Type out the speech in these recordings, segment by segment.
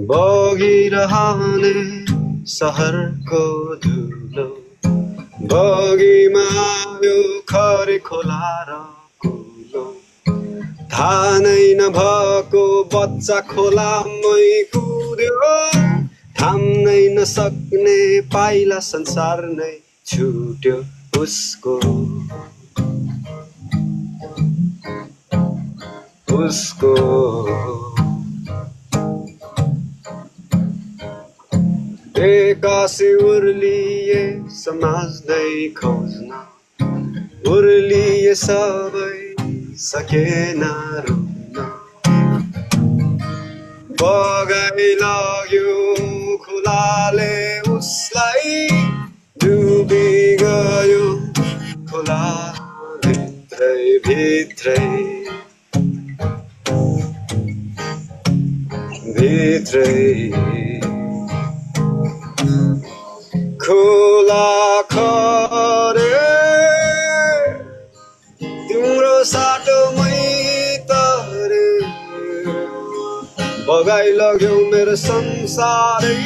बगिरहने सहरको धुलो बगीमा यो खरे खोला र कुलो थाहा नै नभएको बच्चा खोलामै कुद्यो थाम्नै नसक्ने पाइला संसार नै छुट्यो उसको एक्कासी उर्लिए समाज्दै खोज्न उर्लिए सबै सकेन रुक्न बगाइ लाग्यो खोलाले उसलाई डुबी गयो खोला भित्रै भित्रै खोला खरे तिम्रो साटोमै तरे बगाइ लग्यौ मेरो संसारै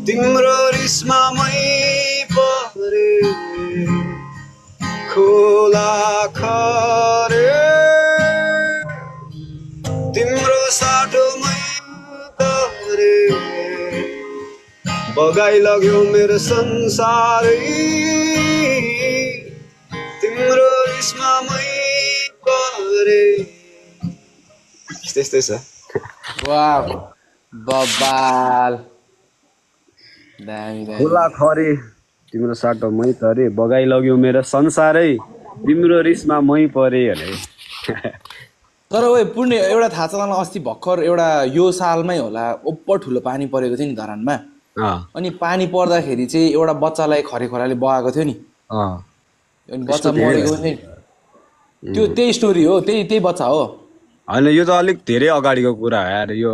तिम्रो रिसमा मै परे खोला खरे तिम्रो साटोमै तरे बगाइ लग्यौ मेरो संसारै तिम्रो रिसमा मै परे त्यस्तै छ वाह बबाल दामी दामी खोला खरे तिम्रो साटो मै तरे बगाइ लग्यौ मेरो संसारै तिम्रो रिसमा मै परे अरे तर ओए पुण्य एउटा थाहा छ मलाई अस्ति भर्खर एउटा यो सालमै होला ओप्पर ठुलो पानी परेको थियो नि धरानमा अनि पानी पर्दाखेरि चाहिँ एउटा बच्चालाई खरे खोलाले बगाएको थियो नि अनि बच्चा मरेको नि त्यो त्यही स्टोरी हो त्यही बच्चा हो होइन यो त अलिक धेरै अगाडिको कुरा हो यार यो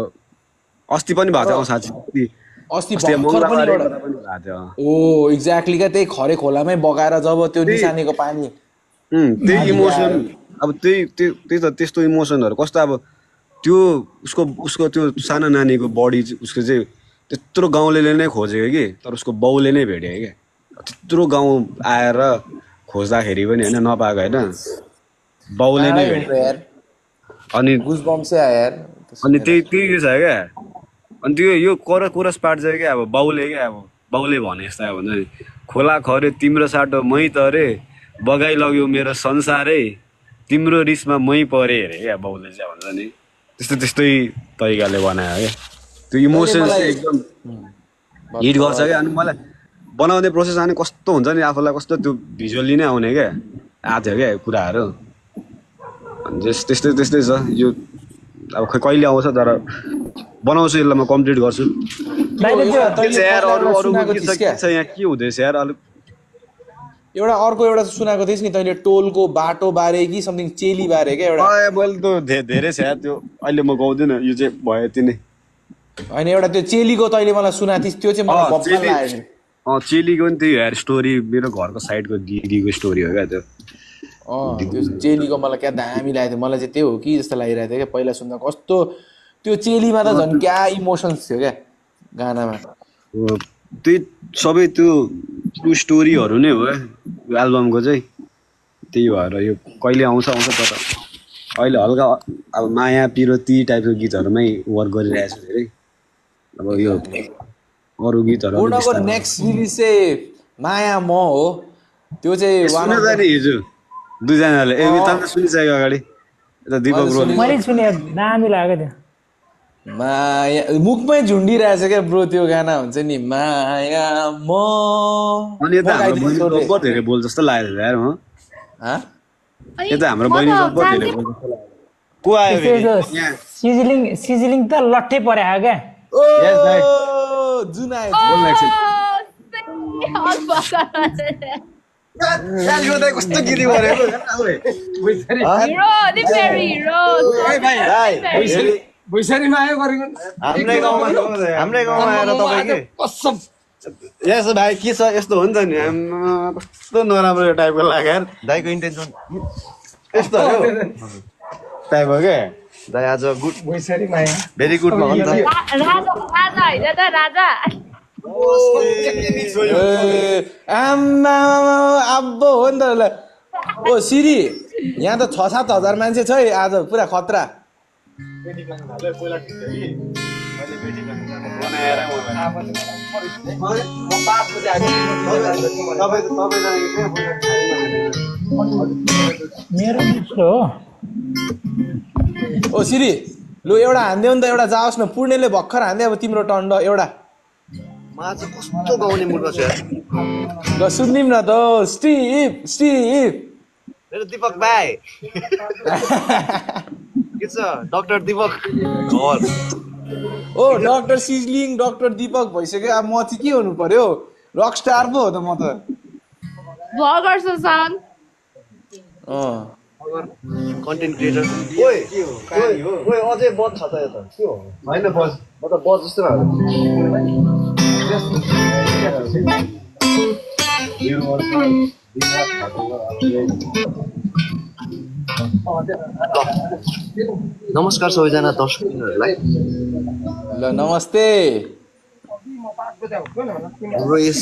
अस्ति पनि भएको छ साँच्ची अस्ति भर्खर पनि एउटा ओ एक्ज्याक्टली क्या त्यही खरे खोलामै बगाएर जब त्यो निसानेको पानी त्यही इमोसन अब त्यही त त्यस्तो इमोसनहरू कस्तो अब त्यो उसको त्यो सानो नानीको बडी उसको चाहिँ त्यत्रो गाउँले नै खोजेको कि तर उसको बाउले नै भेट्यो क्या त्यत्रो गाउँ आएर खोज्दाखेरि पनि होइन नपाएको होइन बाउले नै भेट्यो अनि त्यही छ क्या अनि त्यो यो कोरस पार्ट चाहिँ क्या अब बाउले भने जस्तो अब हुन्छ नि खोला खरे तिम्रो साटो मै तरे बगाइ लग्यो मेरो संसारै तिम्रो रिसमा मै परे अरे क्या बाउले चाहिँ भन्छ नि त्यस्तै तरिकाले बनायो क्या त्यो इमोसन्स चाहिँ एकदम हिट गर्छ क्या अनि मलाई बनाउने प्रोसेस आउने कस्तो हुन्छ नि आफूलाई कस्तो त्यो भिजुअली नै आउने क्या आएको थियो क्या कुराहरू त्यस्तै छ यो अब खै कहिले आउँछ तर बनाउँछु यसलाई म कम्प्लिट गर्छु यहाँ के हुँदैछ यार अलिक एउटा अर्को सुनाएको थिइस् नि तैँले टोलको बाटो बारे कि समथिङ चेली बारे क्या एउटा मैले त धेरै छ यार त्यो अहिले म गाउँदिनँ यो चाहिँ भयो यति नै होइन एउटा त्यो चेलीको तैँले मलाई सुनाएको थिइस् त्यो चाहिँ मलाई बब्बल लाग्यो चेलीको नि त्यही यार स्टोरी मेरो घरको साइडको दिदीको स्टोरी हो क्या त्यो त्यो चेलीको मलाई क्या दामी लागेको थियो मलाई चाहिँ त्यो हो कि जस्तो लागिरहेको थियो क्या पहिला सुन्दा कस्तो त्यो चेलीमा त झन् क्या इमोसन्स थियो क्या गानामा त्यही सबै त्यो स्टोरीहरू नै हो क्या एल्बमको चाहिँ त्यही भएर यो कहिले आउँछ तर अहिले हल्का अब माया पिरोती टाइपको गीतहरूमै वर्क गरिरहेको छु धेरै अब यो अरू गीतहरू नेक्स्ट रिलिज चाहिँ माया म हो त्यो चाहिँ हिजो दुईजनाले सुनिसक्यो अगाडि यता दिपक ब्रो मैले सुने दामी लाग्यो त्यो माया मुखमै झुन्डिरहेछ क्या ब्रो त्यो गाना हुन्छ नि माया म अनि यता हाम्रो बहिनी जब्बर धेरै बोल जस्तो लाग्यो यार म यता हाम्रो बहिनी जब्बर धेरै बोल जस्तो लाग्यो को आयो सिजलिङ त लट्ठै पर्यो क्या जुन आयो कस्तो गीत गरेको भुइँसरीमा आयो गरेको हाम्रै गाउँमा आएर तपाईँ के कसम यसो भाइ के छ यस्तो हो नि त नि कस्तो नराम्रो टाइपको लाग्यो यार दाइको इन्टेन्सन यस्तो हो टाइप हो क्या दाइ आज गुड भैसरी माया भेरी गुड मा अन्त राजा होइन त राजा आम्मा अब्बो हो नि त ल ओ सिरी यहाँ त 6-7 हजार मान्छे छ है आज पुरा खतरा मेरो मित्र हो ओ सिरी लु एउटा हान्दियो नि त एउटा जाओस् न पूर्णेले भर्खर हान्दियो अब तिम्रो टन्ड एउटा म आज कस्तो गाउने मुडमा छु यार ल सुनिम न त स्टिभ मेरो दीपक भाइ के छ डाक्टर दीपक घर ओ डाक्टर सिजलिङ डाक्टर दीपक भइसक्यो अब म चाहिँ के हुनु पर्यो रक स्टार पो हो त म त भगर सुशान्त कन्टेन्ट क्रिएटर ओए अझै बज छ त यो त के हो होइन बज म त बज जस्तो नमस्कार सबैजना दर्शकहरूलाई ल नमस्ते हाम्रो यस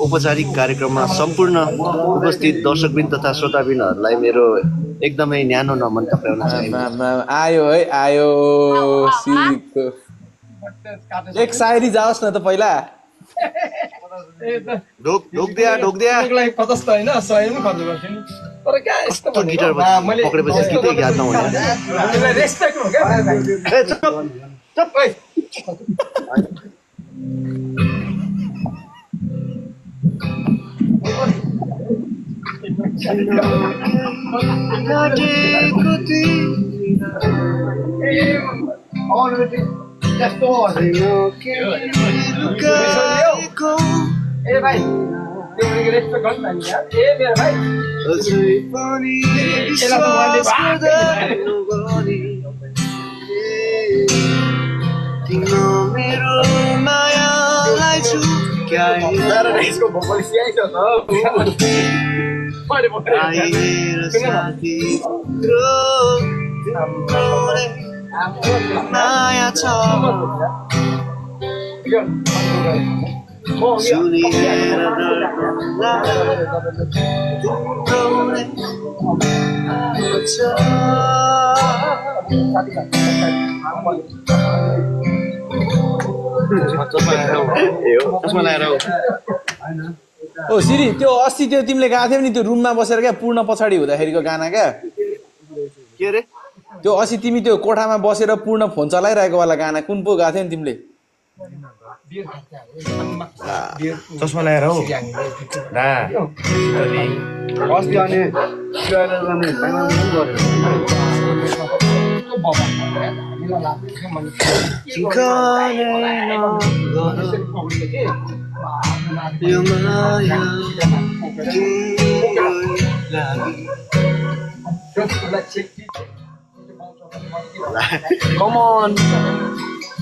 औपचारिक कार्यक्रममा सम्पूर्ण उपस्थित दर्शकवृन्द तथा श्रोतावृन्दहरूलाई मेरो एकदमै न्यानो नमन टक्राउन चाहन्छु आयो है आयो सिरीको एक सायरी जाओस् न त पहिला ढोक दिया लागि 50 त होइन 100 पनि खर्च गर्छु नि तर क्या यस्तो कस्तो गिटार पक्रेपछि गीतै याद नहुने रेस्पेक्ट हो क्या ए चुप ओइ ए भाइ त्यो भनेको रेस्पेक्ट गर्नु नि यार ए मेरो भाइ मेरो मायालाई यसको भोकल सिआइछ माया छ ओ सिरी त्यो अस्ति त्यो तिमीले गाएको थियौ नि त्यो रुममा बसेर क्या पूर्ण पछाडि हुँदाखेरिको गाना क्या के रे त्यो अस्ति तिमी त्यो कोठामा बसेर पूर्ण फोन चलाइरहेको वाला गाना कुन पो गाएको थियौ नि तिमीले चस्मा लगाएर हौ अस्ति अनि यो माया Come on.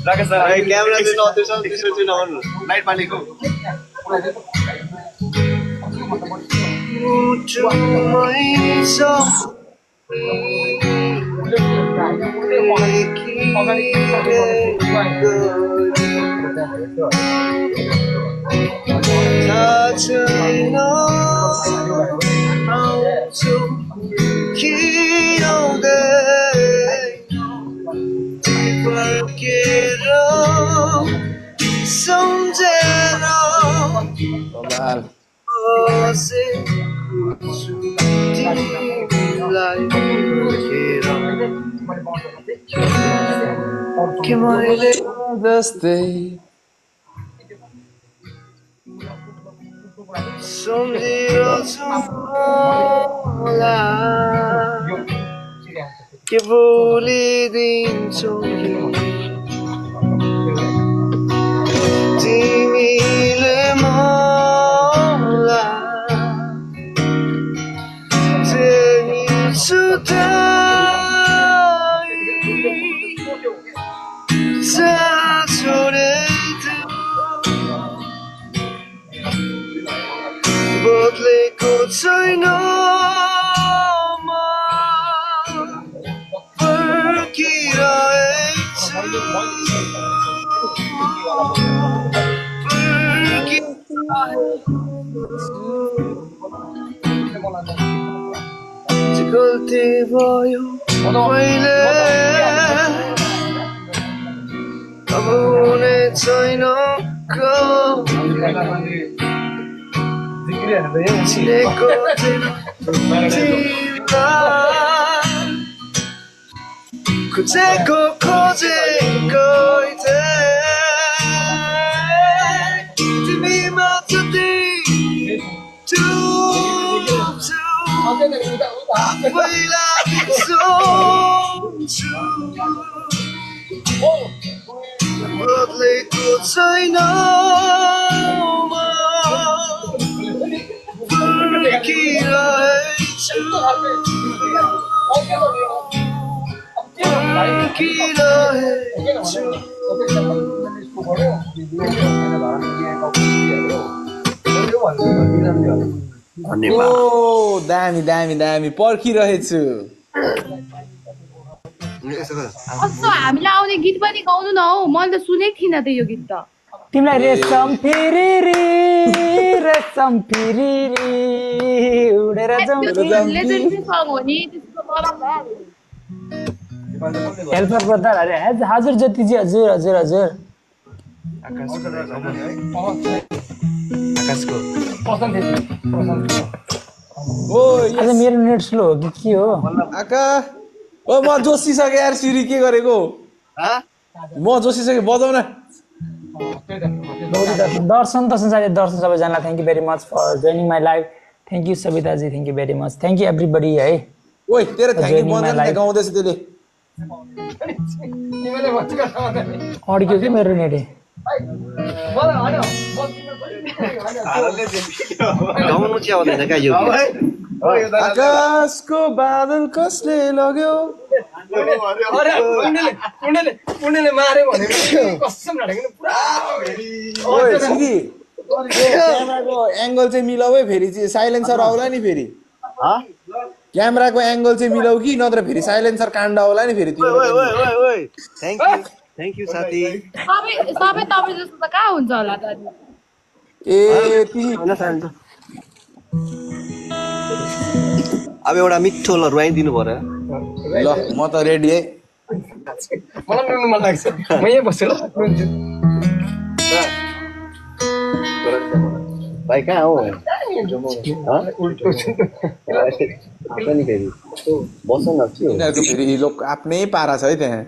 Hey, camera is not this one. This is on. Light पानी को. Que boledinho तिमीले मलाई त्यही छुट्याई छोडेछु बदलेको छैन गल्ती भयो पहिले अब हुने छैन चिनेको खोजेको खोजेकै तिमीमा जति पहिला बदलेको छैन ओ दामी दामी दामी पर्खिरहेछु कस्तो हामीलाई आउने गीत पनि गाउनु न हौ मैले त सुनेको थिइनँ त यो गीत त तिमीलाई रेशम फिरिरी उडेर जाउँ लेजेन्डरी सङ हो नि त्यसको मलाई भइहाल्यो हेल्पर ब्रदर अरे हजुर ज्योतिजी हजुर हजुर हजुर ओ आज मेरो नेट स्लो हो कि के हो आका ओ म जोसिसके यार सिरी के गरेको म जोसिसके बजाउन दर्शन दर्शन सबैजनालाई thank you very much for joining my live thank you Savitaji thank you very much thank you everybody है ओइ तेरो थ्याङ्क यू बन्दैन गाउँदैछ त्यसले अड्क्यो कि मेरो नेट गाउनु चाहिँ आउँदैन क्या यो आकाशको बादल कसले लग्यो ओइ सिरी क्यामेराको एङ्गल चाहिँ मिलाऊ है फेरि चाहिँ साइलेन्सर आउला नि फेरि क्यामेराको एङ्गल चाहिँ मिलाऊ कि नत्र फेरि साइलेन्सर काण्ड आउला नि फेरि थ्याङ्क यू साथी सबै तपाईँ जस्तो त कहाँ हुन्छ होला त ए तिमी अब एउटा मिठो ल रुवाइदिनु पर्यो ल म त रेडी है मलाई नुन मन लाग्छ म यहीँ बस्छु ल भाइ कहाँ हो बस न यिनीहरूको फेरि लोक आफ्नै पारा छ है त्यहाँ